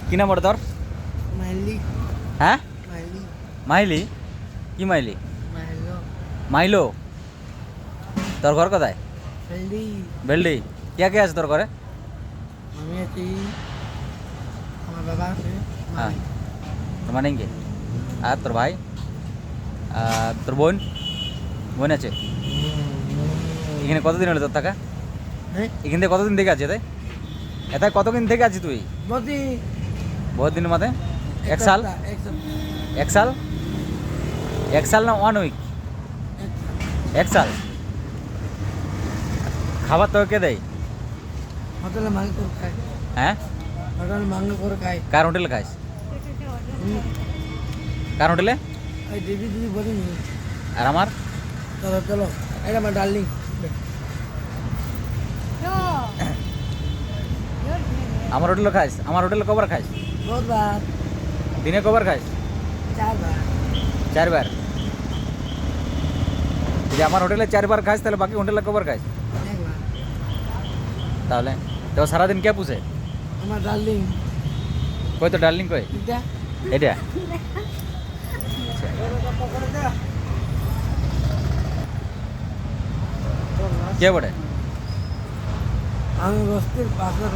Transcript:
কি নাম ওটা তোর? মাইলি হ্যাঁ, মাইলি মাইলি? কি মাইলি? মাইলো মাইলো? তোর ঘর কোথায়? মাইলি বেলডি? কে কে আছে তোর ঘরে? আমি আছি, আমার বাবা আছে, হ্যাঁ, তোর মানে কি? আর তোর ভাই? আর তোর বোন? বোন আছে? এখানে কতদিন হলো তোর থাকা? হ্যাঁ এখান থেকে কতদিন থেকে আছে এতে? এতে কতদিন থেকে আছিস তুই? বদি বহুত দিন মাঝে? এক সাল? এক সাল? এক সাল না 1 উইক? এক সাল? খাবার তোকে কে দেয়? হোটেলে মাংস করে খাই, হ্যাঁ, হোটেলে মাংস করে খাই। কার হোটেলে খাইস? কার হোটেলে? এই দিদি দিদি বলি নি, আর আমার? চলো চলো, এটা আমার ডার্লিং। আমার হোটেলে খাইস? আমার হোটেলে কবার খাইস? বহুতবার, দিনে কবার খাইস? 4 বার। 4 বার? যদি আমার হোটেলে 4 বার খাইস তাহলে বাকি হোটেলে কবার খাইস? একবার। তাহলে তো সারাদিন কে পুষে? আমার ডার্লিং কই তো ডার্লিং কই? এটা এটা কে বটে? আমি বস্তির পাশে